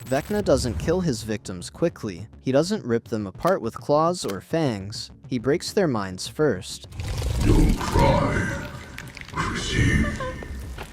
Vecna doesn't kill his victims quickly. He doesn't rip them apart with claws or fangs. He breaks their minds first. Don't cry, Chrissy.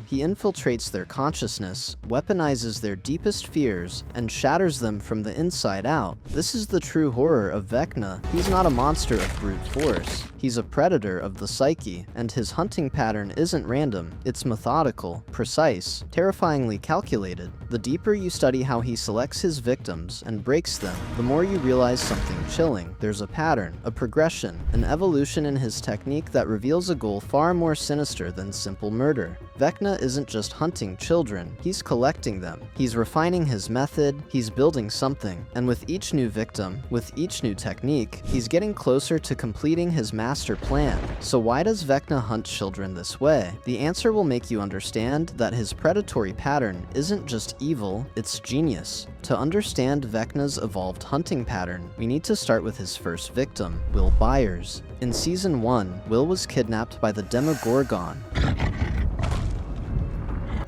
He infiltrates their consciousness, weaponizes their deepest fears, and shatters them from the inside out. This is the true horror of Vecna. He's not a monster of brute force. He's a predator of the psyche, and his hunting pattern isn't random. It's methodical, precise, terrifyingly calculated. The deeper you study how he selects his victims and breaks them, the more you realize something chilling. There's a pattern, a progression, an evolution in his technique that reveals a goal far more sinister than simple murder. Vecna isn't just hunting children, he's collecting them. He's refining his method, he's building something, and with each new victim, with each new technique, he's getting closer to completing his master plan. So why does Vecna hunt children this way? The answer will make you understand that his predatory pattern isn't just evil, it's genius. To understand Vecna's evolved hunting pattern, we need to start with his first victim, Will Byers. In Season 1, Will was kidnapped by the Demogorgon,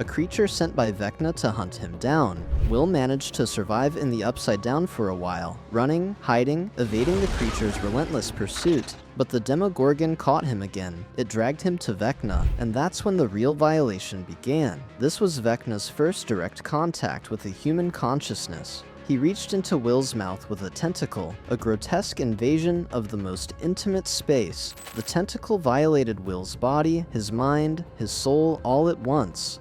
a creature sent by Vecna to hunt him down. Will managed to survive in the Upside Down for a while, running, hiding, evading the creature's relentless pursuit. But the Demogorgon caught him again. It dragged him to Vecna, and that's when the real violation began. This was Vecna's first direct contact with a human consciousness. He reached into Will's mouth with a tentacle, a grotesque invasion of the most intimate space. The tentacle violated Will's body, his mind, his soul all at once.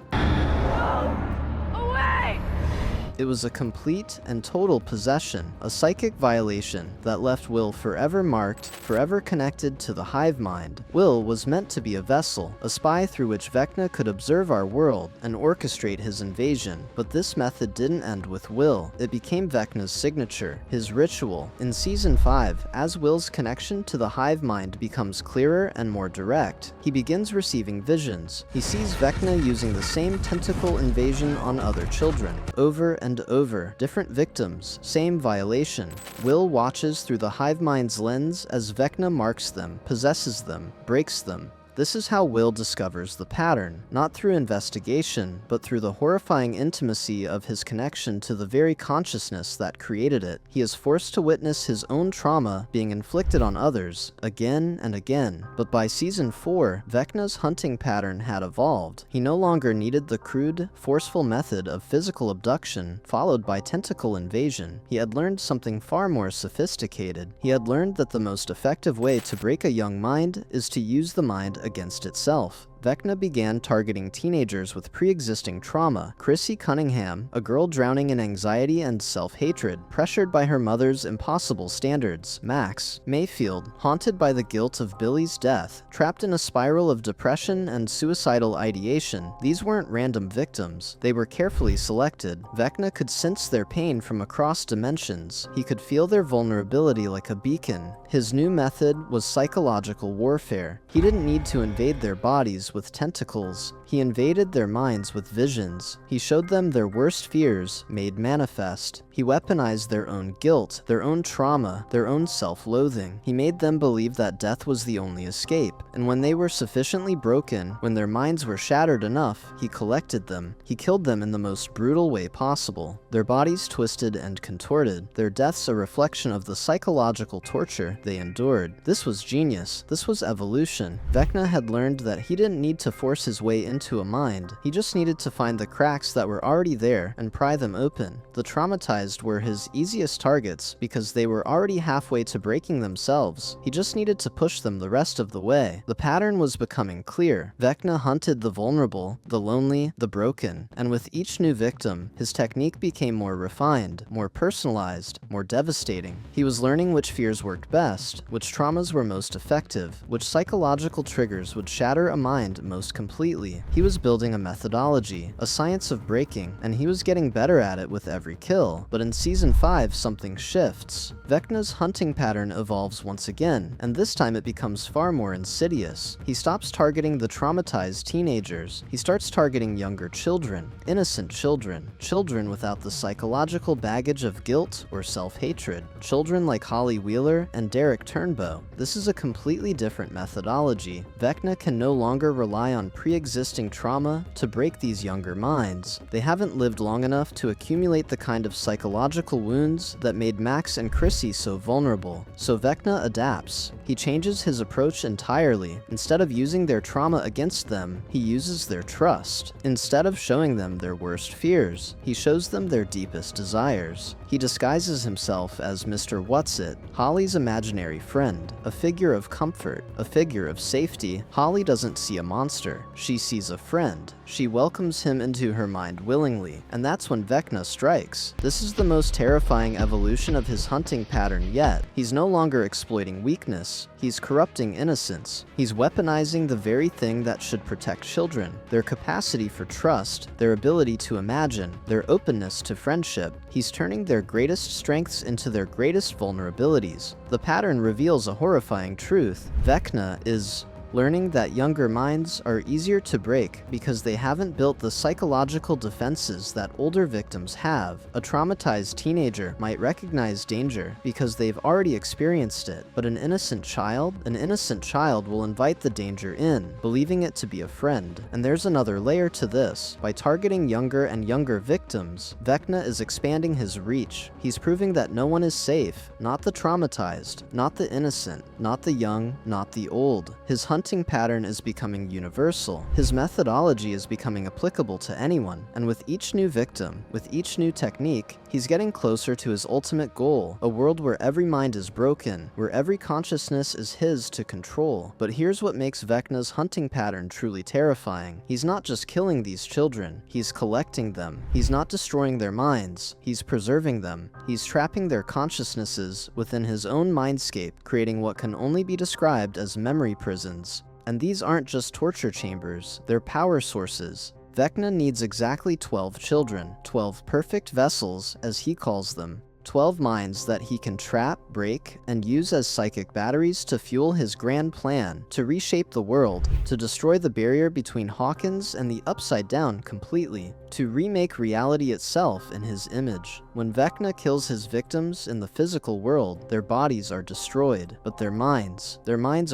It was a complete and total possession, a psychic violation that left Will forever marked, forever connected to the hive mind. Will was meant to be a vessel, a spy through which Vecna could observe our world and orchestrate his invasion. But this method didn't end with Will. It became Vecna's signature, his ritual. In Season 5, as Will's connection to the hive mind becomes clearer and more direct, he begins receiving visions. He sees Vecna using the same tentacle invasion on other children, over and over, different victims, same violation. Will watches through the hive mind's lens as Vecna marks them, possesses them, breaks them. This is how Will discovers the pattern, not through investigation, but through the horrifying intimacy of his connection to the very consciousness that created it. He is forced to witness his own trauma being inflicted on others, again and again. But by Season 4, Vecna's hunting pattern had evolved. He no longer needed the crude, forceful method of physical abduction, followed by tentacle invasion. He had learned something far more sophisticated. He had learned that the most effective way to break a young mind is to use the mind against itself. Vecna began targeting teenagers with pre-existing trauma. Chrissy Cunningham, a girl drowning in anxiety and self-hatred, pressured by her mother's impossible standards. Max Mayfield, haunted by the guilt of Billy's death, trapped in a spiral of depression and suicidal ideation. These weren't random victims. They were carefully selected. Vecna could sense their pain from across dimensions. He could feel their vulnerability like a beacon. His new method was psychological warfare. He didn't need to invade their bodies with tentacles. He invaded their minds with visions. He showed them their worst fears made manifest. He weaponized their own guilt, their own trauma, their own self-loathing. He made them believe that death was the only escape. And when they were sufficiently broken, when their minds were shattered enough, he collected them. He killed them in the most brutal way possible. Their bodies twisted and contorted, their deaths a reflection of the psychological torture they endured. This was genius. This was evolution. Vecna had learned that he didn't need to force his way into a mind. He just needed to find the cracks that were already there and pry them open. The traumatized were his easiest targets because they were already halfway to breaking themselves. He just needed to push them the rest of the way. The pattern was becoming clear. Vecna hunted the vulnerable, the lonely, the broken, and with each new victim, his technique became more refined, more personalized, more devastating. He was learning which fears worked best, which traumas were most effective, which psychological triggers would shatter a mind most completely. He was building a methodology, a science of breaking, and he was getting better at it with every kill. But in Season 5, something shifts. Vecna's hunting pattern evolves once again, and this time it becomes far more insidious. He stops targeting the traumatized teenagers. He starts targeting younger children, innocent children, children without the psychological baggage of guilt or self-hatred, children like Holly Wheeler and Derek Turnbow. This is a completely different methodology. Vecna can no longer rely on pre-existing lasting trauma to break these younger minds. They haven't lived long enough to accumulate the kind of psychological wounds that made Max and Chrissy so vulnerable. So Vecna adapts. He changes his approach entirely. Instead of using their trauma against them, he uses their trust. Instead of showing them their worst fears, he shows them their deepest desires. He disguises himself as Mr. Whatsit, Holly's imaginary friend, a figure of comfort, a figure of safety. Holly doesn't see a monster. She sees a friend. She welcomes him into her mind willingly, and that's when Vecna strikes. This is the most terrifying evolution of his hunting pattern yet. He's no longer exploiting weakness. He's corrupting innocence. He's weaponizing the very thing that should protect children, their capacity for trust, their ability to imagine, their openness to friendship. He's turning their greatest strengths into their greatest vulnerabilities. The pattern reveals a horrifying truth. Vecna is learning that younger minds are easier to break because they haven't built the psychological defenses that older victims have. A traumatized teenager might recognize danger because they've already experienced it, but an innocent child will invite the danger in, believing it to be a friend. And there's another layer to this. By targeting younger and younger victims, Vecna is expanding his reach. He's proving that no one is safe, not the traumatized, not the innocent, not the young, not the old. His hunting pattern is becoming universal. His methodology is becoming applicable to anyone, and with each new victim, with each new technique, he's getting closer to his ultimate goal, a world where every mind is broken, where every consciousness is his to control. But here's what makes Vecna's hunting pattern truly terrifying. He's not just killing these children, he's collecting them. He's not destroying their minds, he's preserving them. He's trapping their consciousnesses within his own mindscape, creating what can only be described as memory prisons. And these aren't just torture chambers, they're power sources. Vecna needs exactly 12 children, 12 perfect vessels, as he calls them. 12 minds that he can trap, break, and use as psychic batteries to fuel his grand plan, to reshape the world, to destroy the barrier between Hawkins and the Upside Down completely, to remake reality itself in his image. When Vecna kills his victims in the physical world, their bodies are destroyed, but their minds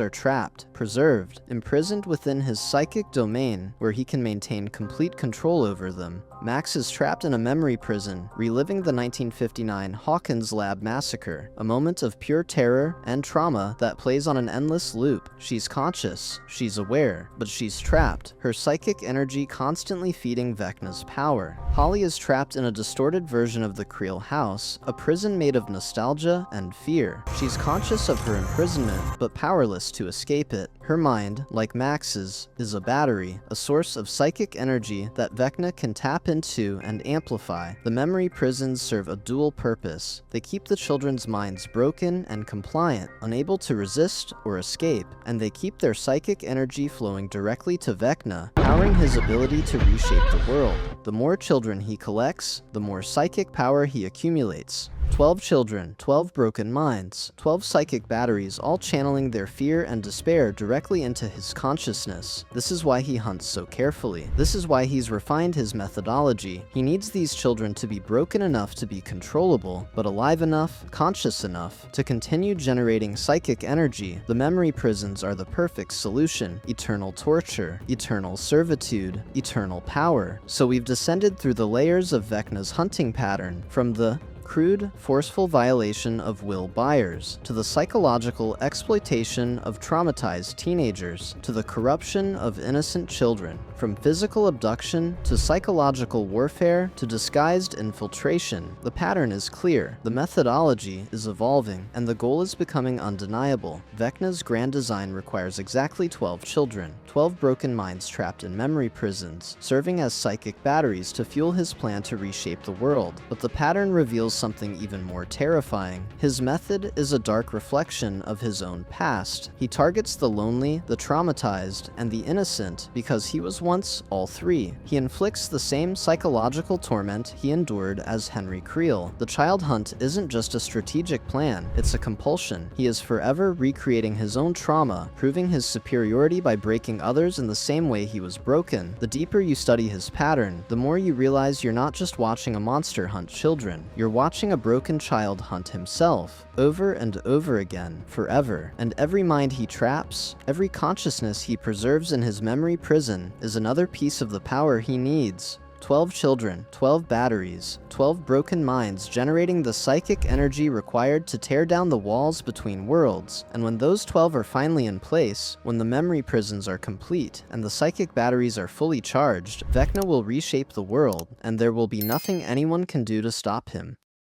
are trapped, preserved, imprisoned within his psychic domain where he can maintain complete control over them. Max is trapped in a memory prison, reliving the 1959 Hawkins lab massacre, a moment of pure terror and trauma that plays on an endless loop. She's conscious, she's aware, but she's trapped, her psychic energy constantly feeding Vecna's power. Holly is trapped in a distorted version of the Creel house, a prison made of nostalgia and fear. She's conscious of her imprisonment, but powerless to escape it. Her mind, like Max's, is a battery, a source of psychic energy that Vecna can tap into and amplify. The memory prisons serve a dual purpose. They keep the children's minds broken and compliant, unable to resist or escape, and they keep their psychic energy flowing directly to Vecna, powering his ability to reshape the world. The more children he collects, the more psychic power he accumulates. 12 children, 12 broken minds, 12 psychic batteries, all channeling their fear and despair directly into his consciousness. This is why he hunts so carefully. This is why he's refined his methodology. He needs these children to be broken enough to be controllable, but alive enough, conscious enough, to continue generating psychic energy. The memory prisons are the perfect solution. Eternal torture, eternal servitude, eternal power. So we've descended through the layers of Vecna's hunting pattern, from the crude, forceful violation of Will Byers, to the psychological exploitation of traumatized teenagers, to the corruption of innocent children, from physical abduction to psychological warfare to disguised infiltration. The pattern is clear, the methodology is evolving, and the goal is becoming undeniable. Vecna's grand design requires exactly 12 children, 12 broken minds trapped in memory prisons, serving as psychic batteries to fuel his plan to reshape the world. But the pattern reveals something even more terrifying. His method is a dark reflection of his own past. He targets the lonely, the traumatized, and the innocent because he was once all three. He inflicts the same psychological torment he endured as Henry Creel. The child hunt isn't just a strategic plan, it's a compulsion. He is forever recreating his own trauma, proving his superiority by breaking others in the same way he was broken. The deeper you study his pattern, the more you realize you're not just watching a monster hunt children, you're watching a broken child hunt himself, over and over again, forever. And every mind he traps, every consciousness he preserves in his memory prison, is another piece of the power he needs. 12 children, 12 batteries, 12 broken minds generating the psychic energy required to tear down the walls between worlds. And when those 12 are finally in place, when the memory prisons are complete, and the psychic batteries are fully charged, Vecna will reshape the world, and there will be nothing anyone can do to stop him.